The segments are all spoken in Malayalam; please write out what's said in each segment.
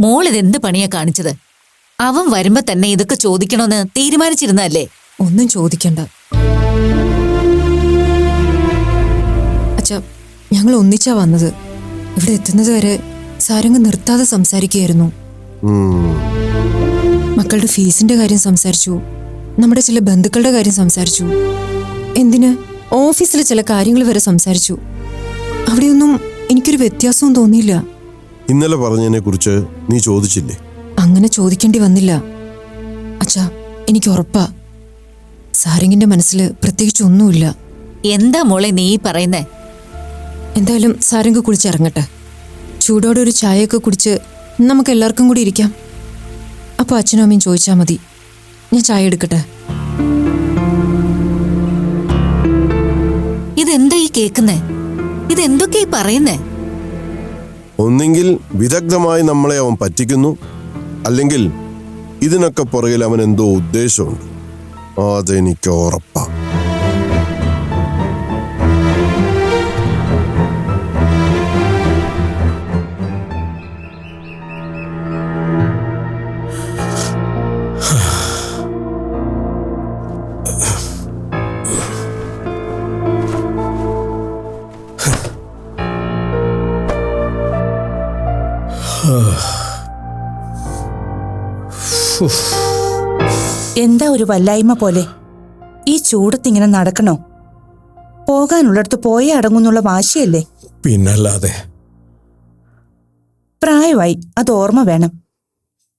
മോൾ ഇതെന്ത് പണിയാ കാണിച്ചത്? അവൻ വരുമ്പോ തന്നെ ഇതൊക്കെ ചോദിക്കണമെന്ന് തീരുമാനിച്ചിരുന്നല്ലേ? ഒന്നും ചോദിക്കണ്ട അച്ഛാ. ഞങ്ങൾ ഒന്നിച്ചാ വന്നത്. ഇവിടെ എത്തുന്നത് വരെ സാരംഗ് നിർത്താതെ സംസാരിക്കുകയായിരുന്നു. മക്കളുടെ ഫീസിന്റെ കാര്യം സംസാരിച്ചു, നമ്മുടെ ചില ബന്ധുക്കളുടെ കാര്യം സംസാരിച്ചു, എന്തിന് ഓഫീസിലെ ചില കാര്യങ്ങൾ വരെ സംസാരിച്ചു. അവിടെയൊന്നും എനിക്കൊരു വ്യത്യാസവും തോന്നിയില്ല. ഇന്നലെ പറഞ്ഞതിനെ കുറിച്ച് നീ ചോദിച്ചില്ലേ? അങ്ങനെ ചോദിക്കേണ്ടി വന്നില്ല അച്ഛാ. എനിക്ക് ഉറപ്പാ സാരംഗിന്റെ മനസ്സിൽ പ്രത്യേകിച്ച് ഒന്നുമില്ല. എന്താ മോളെ നീ പറയുന്നേ? എന്തായാലും സാരംഗ് കുളിച്ചിറങ്ങട്ടെ. ചൂടോടെ ഒരു ചായയൊക്കെ കുടിച്ച് നമുക്ക് എല്ലാവർക്കും കൂടി ഇരിക്കാം. അപ്പോൾ അച്ഛനും അമ്മയും ചോദിച്ചാൽ മതി. ഞാൻ ചായ എടുക്കട്ടെ. ഇതെന്താ ഈ കേക്കുന്നേ? ഇതെന്തൊക്കെയാ പറയുന്നേ? ഒന്നെങ്കിൽ വിദഗ്ധമായി നമ്മളെ അവൻ പറ്റിക്കുന്നു, അല്ലെങ്കിൽ ഇതിനൊക്കെ പുറകിൽ അവൻ എന്തോ ഉദ്ദേശമുണ്ട്. അതെനിക്ക് ഉറപ്പാ. എന്താ ഒരു വല്ലായ്മ പോലെ? ഈ ചൂടത്തിങ്ങനെ നടക്കണോ? പോകാനുള്ളിടത്ത് പോയേ അടങ്ങുന്നുള്ള വാശിയല്ലേ? പിന്നല്ലാതെ. പ്രായമായി, അത് ഓർമ്മ വേണം.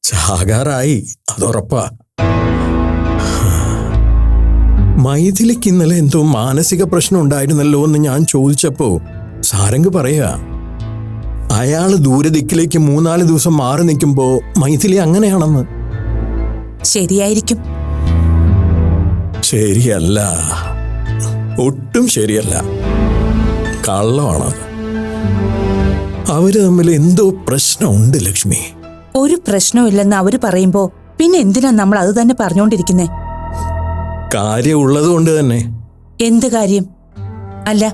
ചാകാറായി, അതുറപ്പാ. മൈഥിലിക്ക് ഇന്നലെ എന്തോ മാനസിക പ്രശ്നം ഉണ്ടായിരുന്നല്ലോ എന്ന് ഞാൻ ചോദിച്ചപ്പോ സാരംഗ് പറയാ, അയാള് ദൂരദിക്കിലേക്ക് 3-4 ദിവസം മാറി നിൽക്കുമ്പോ മൈഥിലി അങ്ങനെയാണെന്ന്. ശരിയായിരിക്കും. ശരിയല്ല, ഒട്ടും ശരിയല്ല. കള്ളമാണത്. അവര് തമ്മിൽ എന്തോ പ്രശ്നമുണ്ട് ലക്ഷ്മി. ഒരു പ്രശ്നമില്ലെന്ന് അവര് പറയുമ്പോ പിന്നെ എന്തിനാ നമ്മൾ അത് തന്നെ പറഞ്ഞുകൊണ്ടിരിക്കുന്നേ? കാര്യം ഉള്ളത് കൊണ്ട് തന്നെ. എന്ത് കാര്യം? അല്ല,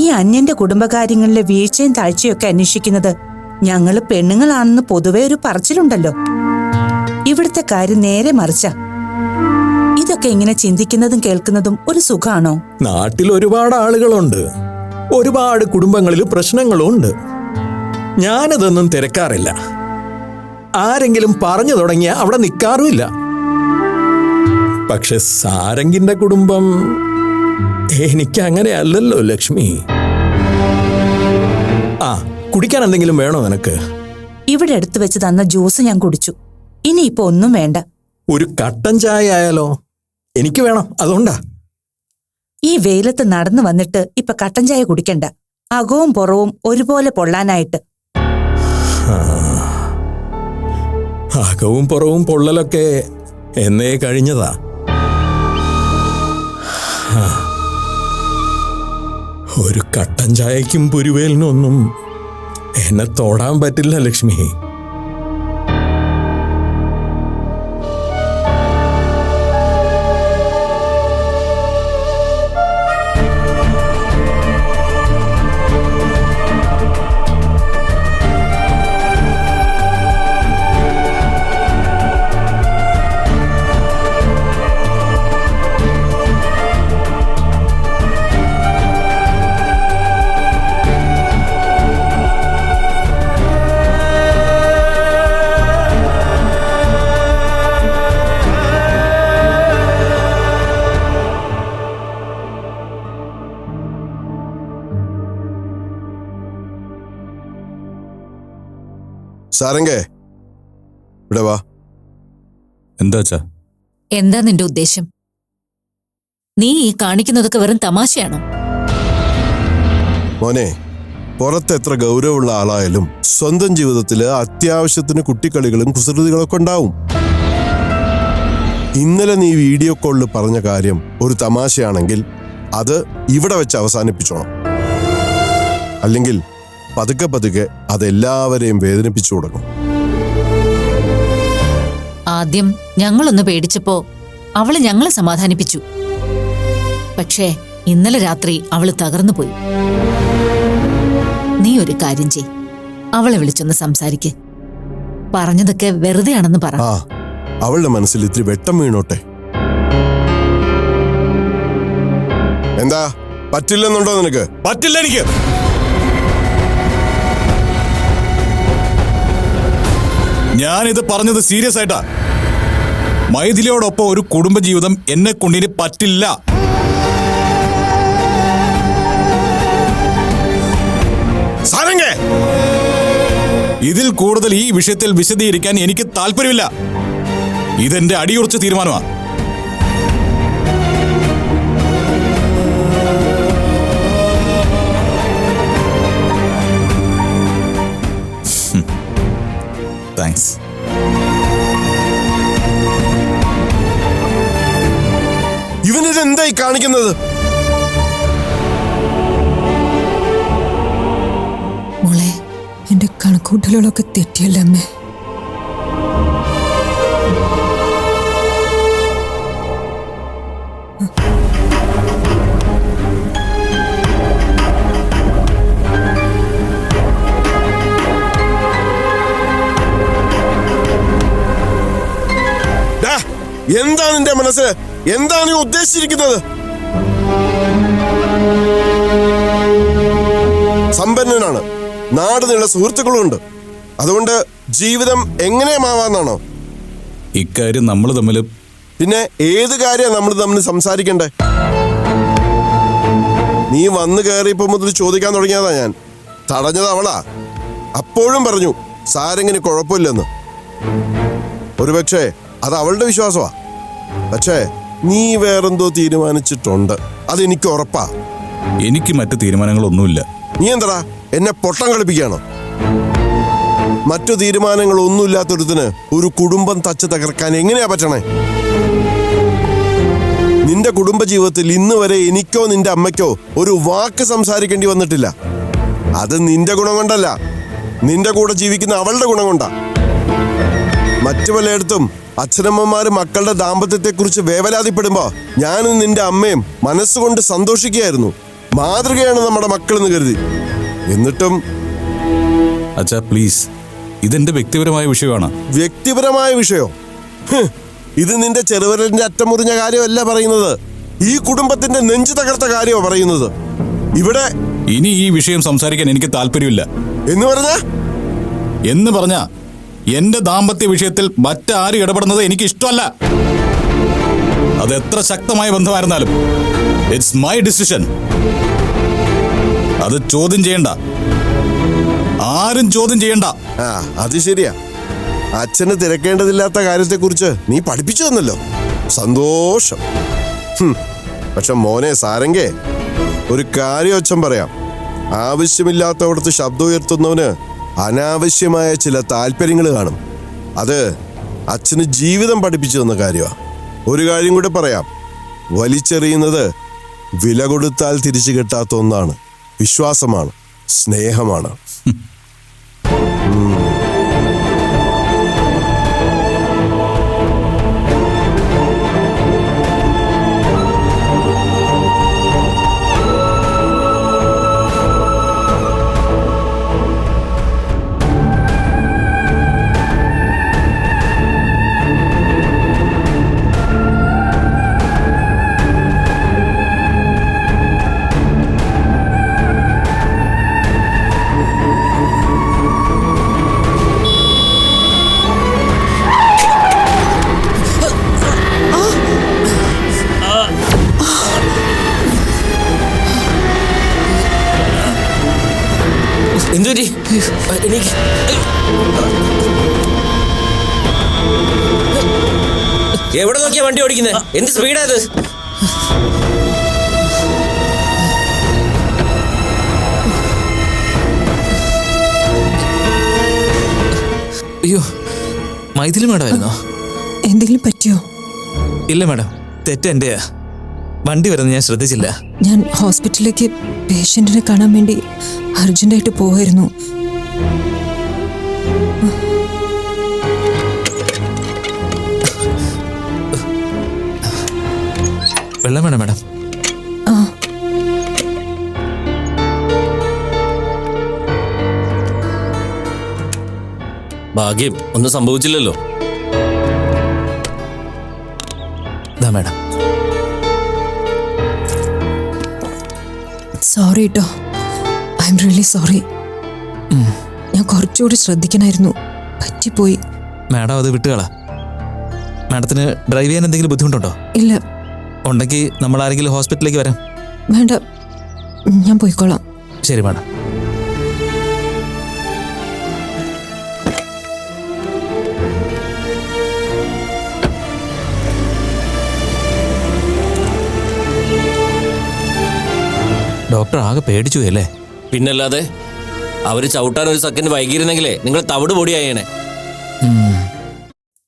ഈ അന്യന്റെ കുടുംബകാര്യങ്ങളിലെ വീഴ്ചയും താഴ്ചയൊക്കെ അന്വേഷിക്കുന്നത് ഞങ്ങള് പെണ്ണുങ്ങളാണെന്ന് പൊതുവെ ഒരു പറച്ചിലുണ്ടല്ലോ. ഇവിടുത്തെ കാര്യം നേരെ മറിച്ചാ. ഇതൊക്കെ ഇങ്ങനെ ചിന്തിക്കുന്നതും കേൾക്കുന്നതും ഒരു സുഖാണോ? നാട്ടിൽ ഒരുപാട് ആളുകളുണ്ട്, ഒരുപാട് കുടുംബങ്ങളിൽ പ്രശ്നങ്ങളും ഉണ്ട്. ഞാനതൊന്നും തിരക്കാറില്ല. ആരെങ്കിലും പറഞ്ഞു തുടങ്ങിയ അവിടെ നിൽക്കാറുമില്ല. പക്ഷെ സാരംഗിന്റെ കുടുംബം എനിക്ക് അങ്ങനെയല്ലല്ലോ ലക്ഷ്മി. ആ, കുടിക്കാൻ എന്തെങ്കിലും വേണോ നിനക്ക്? ഇവിടെ എടുത്തു വെച്ച് തന്ന ജ്യൂസ് ഞാൻ കുടിച്ചു. ഇനിയിപ്പോ ഒന്നും വേണ്ട. ഒരു കട്ടൻ ചായ ആയാലോ? എനിക്ക് വേണം, അതുകൊണ്ടാ. ഈ വെയിലത്ത് നടന്നു വന്നിട്ട് ഇപ്പൊ കട്ടൻ ചായ കുടിക്കണ്ട. അകവും പുറവും ഒരുപോലെ പൊള്ളാനായിട്ട്. അകവും പുറവും പൊള്ളലൊക്കെ എന്നേ കഴിഞ്ഞതാ. ഒരു കട്ടൻ ചായക്കും പുരുവേലിനൊന്നും എന്നെ തൊടാൻ പറ്റില്ല ലക്ഷ്മി. സാരംഗേ, ഇവിടെ വാ. എന്താച്ചാ? എന്താ നിന്റെ ഉദ്ദേശം? നീ ഈ കാണിക്കുന്നതൊക്കെ വെറും തമാശയാണോ? മോനെ, പുറത്ത് എത്ര ഗൗരവമുള്ള ആളായാലും സ്വന്തം ജീവിതത്തില് അത്യാവശ്യത്തിന് കുട്ടിക്കളികളും കുസൃതികളൊക്കെ ഉണ്ടാവും. ഇന്നലെ നീ വീഡിയോ കോളിൽ പറഞ്ഞ കാര്യം ഒരു തമാശയാണെങ്കിൽ അത് ഇവിടെ വെച്ച് അവസാനിപ്പിച്ചോണം. അല്ലെങ്കിൽ പതുക്കെ പതുക്കെ അതെല്ലാവരെയും വേദനിപ്പിച്ചു തുടങ്ങും. ആദ്യം ഞങ്ങളൊന്ന് പേടിച്ചപ്പോ അവള് ഞങ്ങളെ സമാധാനിപ്പിച്ചു. പക്ഷേ ഇന്നലെ രാത്രി അവള് തകർന്നു പോയി. നീ ഒരു കാര്യം ചെയ്, അവളെ വിളിച്ചൊന്ന് സംസാരിക്ക്. പറഞ്ഞതൊക്കെ വെറുതെയാണെന്ന് പറ. ആ, അവളുടെ മനസ്സിൽ ഇത്തിരി വെട്ടം വീണോട്ടെ. എന്താ പറ്റില്ലെന്നുണ്ടോ നിനക്ക്? പറ്റില്ല എനിക്ക്. ഞാനിത് പറഞ്ഞത് സീരിയസ് ആയിട്ടാ. മൈഥിലിയോടൊപ്പം ഒരു കുടുംബജീവിതം എന്നെ കൊണ്ടിന് പറ്റില്ല. സാരംഗേ, ഇതിൽ കൂടുതൽ ഈ വിഷയത്തിൽ വിശദീകരിക്കാൻ എനിക്ക് താല്പര്യമില്ല. ഇതെന്റെ അടിയുറച്ച തീരുമാനമാണ്. താങ്ക്സ്. ഇവനിതെന്തായി കാണിക്കുന്നത്? മോളെ, എന്റെ കണക്കൂട്ടലുകളൊക്കെ തെറ്റിയല്ലേ അമ്മേ? എന്താ നിന്റെ മനസ്സ്? എന്താണ് നീ ഉദ്ദേശിച്ചിരിക്കുന്നത്? സമ്പന്നനാണ്, നാട് നീള സുഹൃത്തുക്കളുണ്ട്, അതുകൊണ്ട് ജീവിതം എങ്ങനെയുമാവാന്നാണോ? ഇക്കാര്യം നമ്മൾ തമ്മിൽ പിന്നെ ഏത് കാര്യം നമ്മൾ തമ്മിൽ സംസാരിക്കണ്ടേ? നീ വന്നു കയറിയപ്പോ മുതൽ ചോദിക്കാൻ തുടങ്ങിയതാ ഞാൻ. തടഞ്ഞത് അവളാ. അപ്പോഴും പറഞ്ഞു സാരംഗിന് കുഴപ്പമില്ലെന്ന്. ഒരുപക്ഷെ അത് അവളുടെ വിശ്വാസമാ. പക്ഷേ നീ വേറെന്തോ തീരുമാനിച്ചിട്ടുണ്ട്, അതെനിക്ക് ഉറപ്പാ. എനിക്ക് മറ്റു തീരുമാനങ്ങളൊന്നുമില്ല. നീ എന്താ എന്നെ പൊട്ടം കളിപ്പിക്കുകയാണോ? മറ്റു തീരുമാനങ്ങൾ ഒന്നുമില്ലാത്തൊരുത്തിന് ഒരു കുടുംബം തച്ച് തകർക്കാൻ എങ്ങനെയാ പറ്റണേ? നിന്റെ കുടുംബജീവിതത്തിൽ ഇന്ന് വരെ എനിക്കോ നിന്റെ അമ്മയ്ക്കോ ഒരു വാക്ക് സംസാരിക്കേണ്ടി വന്നിട്ടില്ല. അത് നിന്റെ ഗുണം കൊണ്ടല്ല, നിന്റെ കൂടെ ജീവിക്കുന്ന അവളുടെ ഗുണം കൊണ്ടാ. മറ്റു പലയിടത്തും അച്ഛനമ്മമാര് മക്കളുടെ ദാമ്പത്യത്തെക്കുറിച്ച് വേവലാതിപ്പെടുമ്പോ ഞാനും നിന്റെ അമ്മയും മനസ്സുകൊണ്ട് സന്തോഷിക്കുകയായിരുന്നു. മാതൃകയാണ് നമ്മുടെ മക്കളെന്ന് കരുതി. എന്നിട്ടും അച്ഛാ പ്ലീസ്, ഇതെന്റെ വ്യക്തിപരമായ വിഷയമാണ്. വ്യക്തിപരമായ വിഷയോ? ഇത് നിന്റെ ചെറുവിരലിന്റെ അറ്റം മുറിഞ്ഞ കാര്യമല്ല പറയുന്നത്, ഈ കുടുംബത്തിന്റെ നെഞ്ചു തകർത്ത കാര്യമോ പറയുന്നത്. ഇവിടെ ഇനി ഈ വിഷയം സംസാരിക്കാൻ എനിക്ക് താല്പര്യമില്ല. എന്ന് പറഞ്ഞ എന്റെ ദാമ്പത്യ വിഷയത്തിൽ മറ്റാരും ഇടപെടുന്നത് എനിക്ക് ഇഷ്ടമല്ല. അത് എത്ര ശക്തമായ ബന്ധമായിരുന്നാലും ഇറ്റ്സ് മൈ ഡിസിഷൻ. അത് ചോദ്യം ചെയ്യണ്ട, ആരും ചോദ്യം ചെയ്യണ്ട. അത് ശരിയാ. അച്ഛന് തിരക്കേണ്ടതില്ലാത്ത കാര്യത്തെക്കുറിച്ച് നീ പഠിപ്പിച്ചു തന്നല്ലോ, സന്തോഷം. പക്ഷെ മോനെ സാരംഗേ, ഒരു കാര്യം അച്ഛൻ പറയാം. ആവശ്യമില്ലാത്തവിടത്ത് ശബ്ദം ഉയർത്തുന്നവന് അനാവശ്യമായ ചില താല്പര്യങ്ങൾ കാണും. അത് അച്ഛന് ജീവിതം പഠിപ്പിച്ചു തന്ന കാര്യമാണ്. ഒരു കാര്യം കൂടെ പറയാം, വലിച്ചെറിയുന്നത് വില കൊടുത്താൽ തിരിച്ചു കിട്ടാത്ത ഒന്നാണ്. വിശ്വാസമാണ്, സ്നേഹമാണ്. എന്തുപറ്റി? എനിക്ക് എവിടെ നോക്കിയാ വണ്ടി ഓടിക്കുന്നത്? എന്ത് സ്പീഡാ ഇത്? അയ്യോ, മൈഥിലി മാഡം ആയിരുന്നോ? എന്തെങ്കിലും പറ്റിയോ? ഇല്ല മാഡം, തെറ്റ് എന്റെയാ. വണ്ടി വരുന്നത് ഞാൻ ശ്രദ്ധിച്ചില്ല. ഞാൻ ഹോസ്പിറ്റലിലേക്ക് പേഷ്യന്റിനെ കാണാൻ വേണ്ടി അർജന്റായിട്ട് പോവായിരുന്നു. വെള്ളം വേണം മാഡം? ആ, ഭാഗ്യം ഒന്നും സംഭവിച്ചില്ലല്ലോ. ദാ മാഡം. സോറി കേട്ടോ, ഐ എം റിയലി സോറി. ഞാൻ കുറച്ചുകൂടി ശ്രദ്ധിക്കണമായിരുന്നു, പറ്റിപ്പോയി. മാഡം അത് വിട്ടുകളാ. മാഡത്തിന് ഡ്രൈവ് ചെയ്യാൻ എന്തെങ്കിലും ബുദ്ധിമുട്ടുണ്ടോ? ഇല്ല. ഉണ്ടെങ്കിൽ നമ്മൾ ആരെങ്കിലും ഹോസ്പിറ്റലിലേക്ക് വരാം. വേണ്ട, ഞാൻ പോയിക്കോളാം. ശരി മാഡം. ഡോക്ടർ ആകെ പേടിച്ചു അല്ലേ? പിന്നല്ലാതെ അവര് ചവിട്ടാൻ ഒരു സെക്കൻഡ് വൈകിയിരുന്നെങ്കിലേ നിങ്ങൾ തവിട് പൊടിയായേനെ.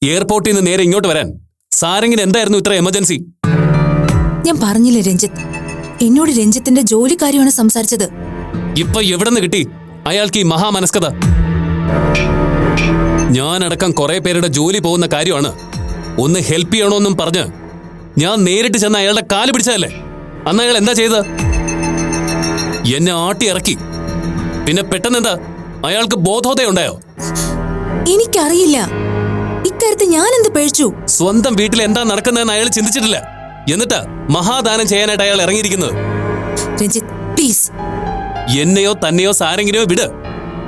എയർപോർട്ടിൽ നിന്ന് നേരെ ഇങ്ങോട്ട് വരാൻ സാരംഗിന് എന്തായിരുന്നു ഇത്ര എമർജൻസി? ഞാൻ പറഞ്ഞില്ലേ രഞ്ജിത്ത്, എന്നോട് രഞ്ജിത്തിന്റെ ജോലിക്കാര്യമാണ് സംസാരിച്ചത്. ഇപ്പൊ എവിടെ നിന്ന് കിട്ടി അയാൾക്ക് ഈ മഹാമനസ്കത? ഞാനടക്കം കുറെ പേരുടെ ജോലി പോകുന്ന കാര്യമാണ്. ഒന്ന് ഹെൽപ്പ് ചെയ്യണോന്നും പറഞ്ഞ് ഞാൻ നേരിട്ട് ചെന്ന് അയാളുടെ കാല് പിടിച്ചതല്ലേ. അന്ന് അയാൾ എന്താ ചെയ്തത്? എന്നെ ആട്ടി ഇറക്കി. പിന്നെ പെട്ടെന്ന് എന്താ അയാൾക്ക് ബോധോദയുണ്ടായോ? എനിക്കറിയില്ല, ഇക്കാര്യത്തിൽ ഞാൻ എന്ത് പഴിച്ചു? സ്വന്തം വീട്ടിൽ എന്താ നടക്കുന്നതെന്ന് അയാൾ ചിന്തിച്ചിട്ടില്ല. എന്നിട്ടാ മഹാദാനം ചെയ്യാനായിട്ട് അയാൾ ഇറങ്ങിയിരിക്കുന്നത്. രഞ്ജിത്ത് പ്ലീസ്, എന്നെയോ തന്നെയോ സാരെങ്കിനെയോ വിട്.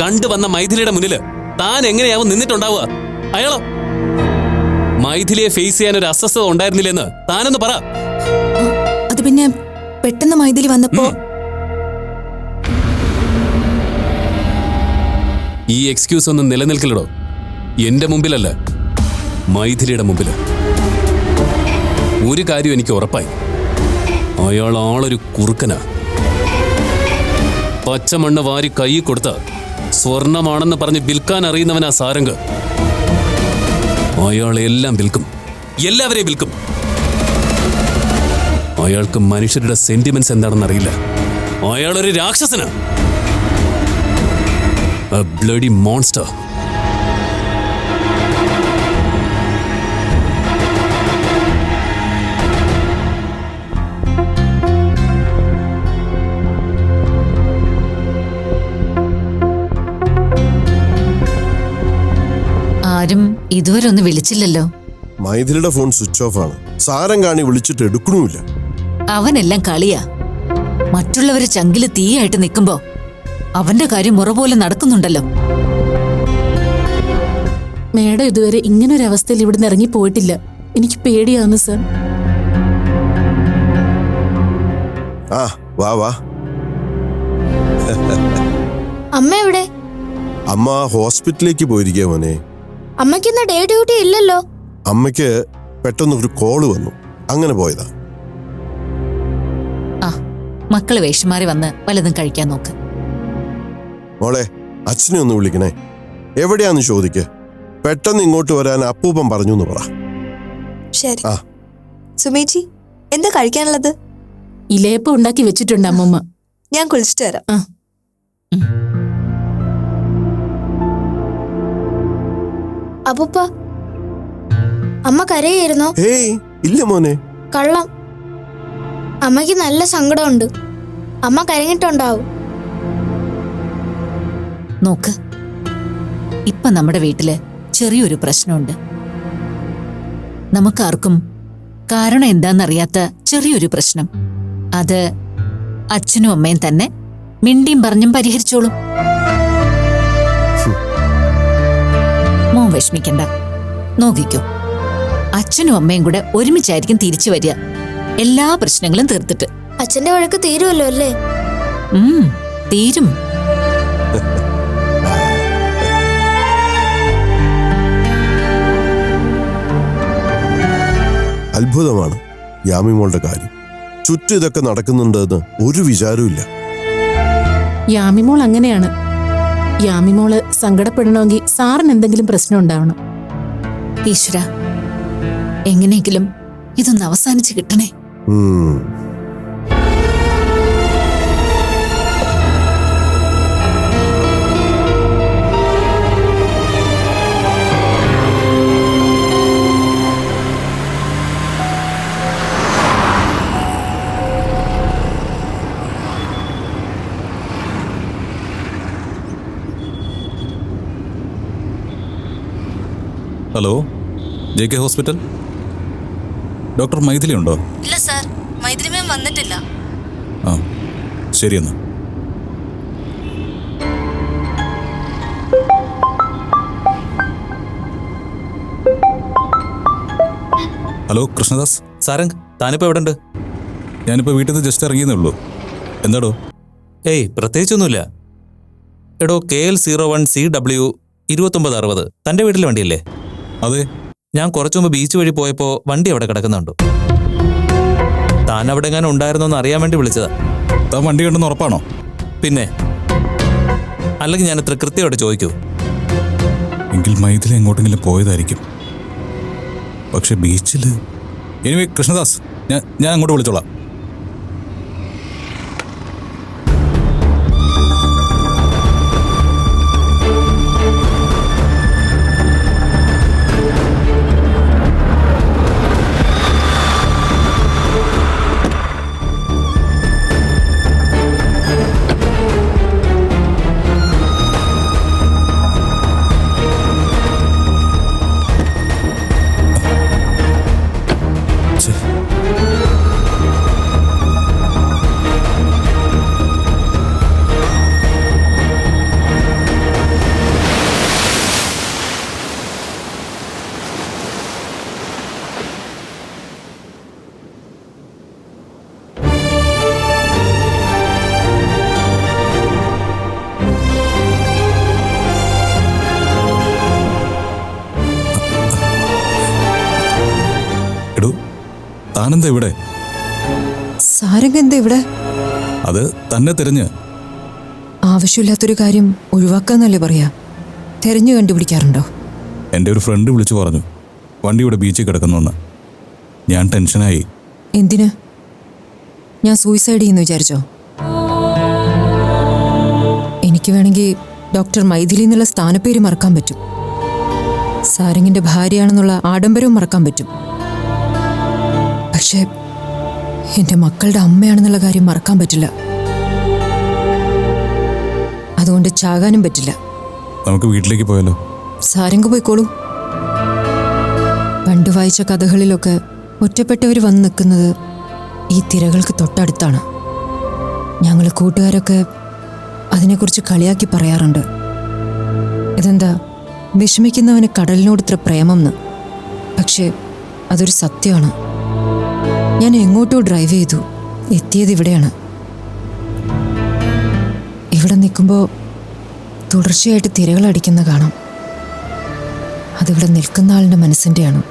കണ്ടുവന്ന മൈഥിലിയുടെ മുന്നില് താൻ എങ്ങനെയാവും നിന്നിട്ടുണ്ടാവുക? അയാളോ? മൈഥിലിയെ ഫേസ് ചെയ്യാൻ ഒരു അസ്വസ്ഥത ഉണ്ടായിരുന്നില്ലെന്ന് താനൊന്ന് പറ. അത് പിന്നെ പെട്ടെന്ന് മൈഥിലി വന്നപ്പോ ഈ എക്സ്ക്യൂസ് ഒന്നും നിലനിൽക്കില്ലടോ. എന്റെ മുമ്പിലല്ല, മൈഥിലിയുടെ മുമ്പില്. ഒരു കാര്യം എനിക്ക് ഉറപ്പായി, അയാൾ ആളൊരു കുറുക്കനാ. പച്ചമണ്ണ് വാരി കൈ കൊടുത്ത് സ്വർണമാണെന്ന് പറഞ്ഞ് വിൽക്കാൻ അറിയുന്നവനാ സാരംഗ്. അയാൾ എല്ലാം വിൽക്കും, എല്ലാവരെയും വിൽക്കും. അയാൾക്ക് മനുഷ്യരുടെ സെന്റിമെന്റ്സ് എന്താണെന്ന് അറിയില്ല. അയാളൊരു രാക്ഷസനാ, a bloody monster. ആരും ഇതുവരെ ഒന്ന് വിളിച്ചില്ലല്ലോ. മൈഥിലിയുടെ ഫോൺ സ്വിച്ച് ഓഫ് ആണ്. സാരംഗാണി വിളിച്ചിട്ട് എടുക്കണമില്ല. അവനെല്ലാം കളിയാ. മറ്റുള്ളവര് ചങ്കില് തീയായിട്ട് നിൽക്കുമ്പോ അവന്റെ കാര്യം മുറ പോലെ നടക്കുന്നുണ്ടല്ലോ. മേഡം ഇതുവരെ ഇങ്ങനൊരവസ്ഥയിൽ ഇവിടുന്ന് ഇറങ്ങി പോയിട്ടില്ല. എനിക്ക് പേടിയാവുന്നു സർ. ആ വാ വാ. അമ്മ എവിടെ? അമ്മ ഹോസ്പിറ്റലിലേക്ക് പോയിരിക്കുക മോനെ. അമ്മയ്ക്കിന്ന് ഡേ ഡ്യൂട്ടി ഇല്ലല്ലോ. അമ്മയ്ക്ക് പെട്ടെന്നൊരു കോള് വന്നു, അങ്ങനെ പോയതാ. ആ മക്കള് വേഷമാറി വന്ന് വല്ലതും കഴിക്കാൻ നോക്ക്. മോളെ, അച്ഛനെ ഒന്ന് വിളിക്കണേ. എവിടെയാന്ന് ചോദിക്ക്. പെട്ടെന്ന് ഇങ്ങോട്ട് വരാൻ അപ്പൂപ്പൻ പറഞ്ഞു എന്ന് പറ. ശരി. ആ സുമേച്ചി, എന്താ കഴിക്കാനുള്ളത്? ഇലയപ്പം ഉണ്ടാക്കി വെച്ചിട്ടുണ്ട് അമ്മമ്മ. ഞാൻ കുളിച്ചിട്ട് വരാം. അപ്പൂപ്പ, അമ്മ കരയായിരുന്നോ? ഏയ് ഇല്ല മോനെ. കള്ളം. അമ്മയ്ക്ക് നല്ല സങ്കടമുണ്ട്. അമ്മ കരഞ്ഞിട്ടുണ്ടാവും. നോക്ക്, ഇപ്പൊ നമ്മുടെ വീട്ടില് ചെറിയൊരു പ്രശ്നമുണ്ട്. നമുക്കാർക്കും കാരണം എന്താന്നറിയാത്ത ചെറിയൊരു പ്രശ്നം. അത് അച്ഛനും അമ്മയും തന്നെ മിണ്ടിയും പറഞ്ഞും പരിഹരിച്ചോളും. മോൻ വിഷമിക്കണ്ട, നോക്കിക്കോ. അച്ഛനും അമ്മയും കൂടെ ഒരുമിച്ചായിരിക്കും തിരിച്ചു വരിക, എല്ലാ പ്രശ്നങ്ങളും തീർത്തിട്ട്. അച്ഛന്റെ വഴക്ക് തീരുമല്ലോ അല്ലേ? തീരും. അത്ഭുതമാണ് യാമിമോളുടെ കാര്യം. ചുറ്റും ഇതൊക്കെ നടക്കുന്നുണ്ടെന്ന് ഒരു വിചാരവും ഇല്ല. യാമിമോൾ അങ്ങനെയാണ്. യാമിമോള് സങ്കടപ്പെടണമെങ്കിൽ സാറിന് എന്തെങ്കിലും പ്രശ്നം ഉണ്ടാവണം. ഈശ്വര, എങ്ങനെയെങ്കിലും ഇതൊന്ന് അവസാനിച്ച് കിട്ടണേ. Hello, JK hospital. Doctor Maithili ഉണ്ടോ? ഇല്ല സാർ, മൈഥിലി മാം വന്നിട്ടില്ല. ആ, ശരിയെന്നാ. ഹലോ കൃഷ്ണദാസ്. സാരംഗ്, താനിപ്പോ എവിടെ ഉണ്ട്? ഞാനിപ്പോൾ വീട്ടിൽ നിന്ന് ജസ്റ്റ് ഇറങ്ങിയെന്നേ ഉള്ളൂ. എന്താടോ? ഏയ്, പ്രത്യേകിച്ചൊന്നുമില്ല. എടോ, KL01CW 2960 തന്റെ വീട്ടിലെ വണ്ടിയല്ലേ? അതെ. ഞാൻ കുറച്ചു മുമ്പ് ബീച്ച് വഴി പോയപ്പോ വണ്ടി അവിടെ കിടക്കുന്നുണ്ടോ? താൻ അവിടെ എങ്ങനെ ഉണ്ടായിരുന്നോന്ന് അറിയാൻ വേണ്ടി വിളിച്ചതാ. താൻ വണ്ടി കണ്ടെന്ന് ഉറപ്പാണോ? പിന്നെ അല്ലെങ്കിൽ ഞാൻ ഇത്ര കൃത്യമായിട്ട് ചോദിക്കൂ. എങ്കിൽ മൈഥിലി എങ്ങോട്ടെങ്കിലും പോയതായിരിക്കും. പക്ഷെ ബീച്ചിൽ എനിവേ കൃഷ്ണദാസ്, ഞാൻ അങ്ങോട്ട് വിളിച്ചോളാം. താനെന്താ ഇവിടെ? സാരംഗ് എന്താ ഇവിടെ? അത് തന്നെ തിരഞ്ഞ്. ആവശ്യമില്ലാത്തൊരു കാര്യം ഒഴിവാക്കാന്നല്ലേ പറയാ? തെരഞ്ഞു കണ്ടുപിടിക്കാറുണ്ടോ? എൻ്റെ ഒരു ഫ്രണ്ട് വിളിച്ചു പറഞ്ഞു വണ്ടി ഇവിടെ ബീച്ചിൽ കിടക്കുന്നുവെന്ന്. ഞാൻ ടെൻഷനായി. എന്തിന്? ഞാൻ സൂയിസൈഡ് ചെയ്യുന്നു വിചാരിച്ചോ? എനിക്ക് വേണമെങ്കിൽ ഡോക്ടർ മൈഥിലി എന്നുള്ള സ്ഥാനപ്പേര് മറക്കാൻ പറ്റും. സാരംഗിന്റെ ഭാര്യയാണെന്നുള്ള ആഡംബരവും മറക്കാൻ പറ്റും. പക്ഷേ എൻ്റെ മക്കളുടെ അമ്മയാണെന്നുള്ള കാര്യം മറക്കാൻ പറ്റില്ല. അതുകൊണ്ട് ചാകാനും പറ്റില്ല. നമുക്ക് വീട്ടിലേക്ക് പോയാലോ? സാരംഗ് പോയിക്കോളൂ. പണ്ട് വായിച്ച കഥകളിലൊക്കെ ഒറ്റപ്പെട്ടവർ വന്ന് നിൽക്കുന്നത് ഈ തിരകൾക്ക് തൊട്ടടുത്താണ്. ഞങ്ങൾ കൂട്ടുകാരൊക്കെ അതിനെക്കുറിച്ച് കളിയാക്കി പറയാറുണ്ട്. ഇതെന്താ, വിഷമിക്കുന്നവന് കടലിനോട് ഇത്ര പ്രേമംന്ന്. പക്ഷേ അതൊരു സത്യമാണ്. ഞാൻ എങ്ങോട്ടോ ഡ്രൈവ് ചെയ്തു, എത്തിയത് ഇവിടെയാണ്. ഇവിടെ നിൽക്കുമ്പോൾ തുടർച്ചയായിട്ട് തിരകളടിക്കുന്ന കാണാം. അതിവിടെ നിൽക്കുന്ന ആളിൻ്റെ മനസ്സിൻ്റെയാണ്.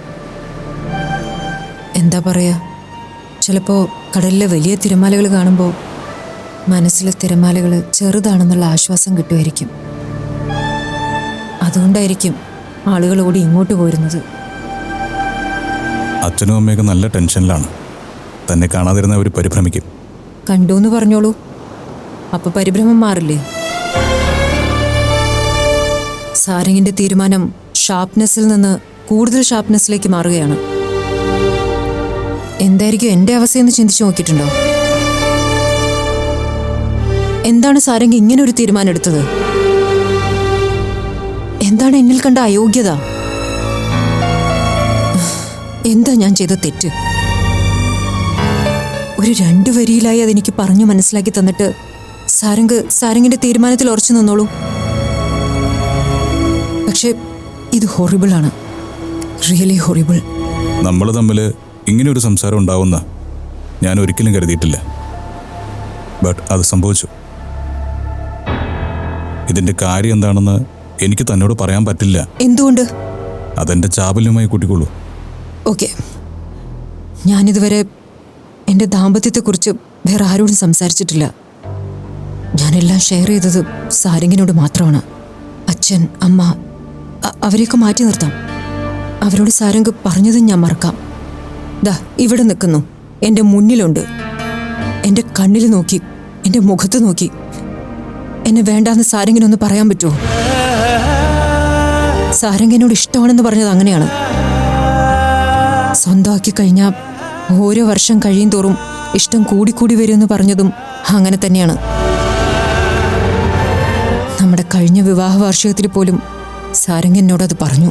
എന്താ പറയുക, ചിലപ്പോൾ കടലിലെ വലിയ തിരമാലകൾ കാണുമ്പോൾ മനസ്സിലെ തിരമാലകൾ ചെറുതാണെന്നുള്ള ആശ്വാസം കിട്ടുമായിരിക്കും. അതുകൊണ്ടായിരിക്കും ആളുകൾ ഓടി ഇങ്ങോട്ട് പോരുന്നത്. അച്ഛനും അമ്മയൊക്കെ നല്ല ടെൻഷനിലാണ്. തന്നെ കാണാതിരുന്ന അവർ പരിഭ്രമിക്കും. കണ്ടു എന്ന് പറഞ്ഞോളൂ, അപ്പൊ പരിഭ്രമം മാറില്ലേ? സാരംഗിന്റെ തീരുമാനം ഷാർപ്നെസ്സിൽ നിന്ന് കൂടുതൽ ഷാർപ്നെസ്സിലേക്ക് മാറുകയാണ്. എന്തായിരിക്കും എൻ്റെ അവസ്ഥയെന്ന് ചിന്തിച്ചു നോക്കിയിട്ടുണ്ടോ? എന്താണ് സാരംഗ് ഇങ്ങനെ ഒരു തീരുമാനം എടുത്തത്? എന്താണ് എന്നിൽ കണ്ട അയോഗ്യത? എന്താ ഞാൻ ചെയ്ത തെറ്റ്? ഒരു 2 വരിയിലായി അതെനിക്ക് പറഞ്ഞു മനസ്സിലാക്കി തന്നിട്ട് സാരംഗിന്റെ തീരുമാനത്തിൽ ഉറച്ചു നിന്നോളൂ. പക്ഷെ ഇത് ഹൊറിബിൾ ആണ്, റിയലി ഹൊറിബിൾ. നമ്മൾ തമ്മിൽ ഇങ്ങനെ ഒരു സംസാരം ഉണ്ടാവുന്ന ഞാൻ ഒരിക്കലും കരുതിയിട്ടില്ല. ബട്ട് അത് സംഭവിച്ചു. ഇതിന്റെ കാര്യം എന്താണെന്ന് എനിക്ക് തന്നോട് പറയാൻ പറ്റില്ല. എന്തുകൊണ്ട്? അതെന്റെ ചാബല്യമായി കൂട്ടിക്കൊള്ളൂ. ഓക്കെ, ഞാനിതുവരെ എൻ്റെ ദാമ്പത്യത്തെക്കുറിച്ച് വേറെ ആരോടും സംസാരിച്ചിട്ടില്ല. ഞാനെല്ലാം ഷെയർ ചെയ്തത് സാരംഗിനോട് മാത്രമാണ്. അച്ഛൻ, അമ്മ, അവരെയൊക്കെ മാറ്റി നിർത്താം. അവരോട് സാരംഗ് പറഞ്ഞതും ഞാൻ മറക്കാം. ദാ ഇവിടെ നിൽക്കുന്നു, എൻ്റെ മുന്നിലുണ്ട്. എൻ്റെ കണ്ണിൽ നോക്കി, എൻ്റെ മുഖത്ത് നോക്കി. എന്നെ വേണ്ടാന്ന് സാരംഗിനൊന്ന് പറയാൻ പറ്റുമോ? സാരംഗിനോട് ഇഷ്ടമാണെന്ന് പറഞ്ഞത് അങ്ങനെയാണ്. സ്വന്തമാക്കി കഴിഞ്ഞാൽ ഓരോ വർഷം കഴിയും തോറും ഇഷ്ടം കൂടിക്കൂടി വരുമെന്ന് പറഞ്ഞതും അങ്ങനെ തന്നെയാണ്. നമ്മുടെ കഴിഞ്ഞ വിവാഹ വാർഷികത്തിൽ പോലും സാരംഗ് എന്നോടത് പറഞ്ഞു.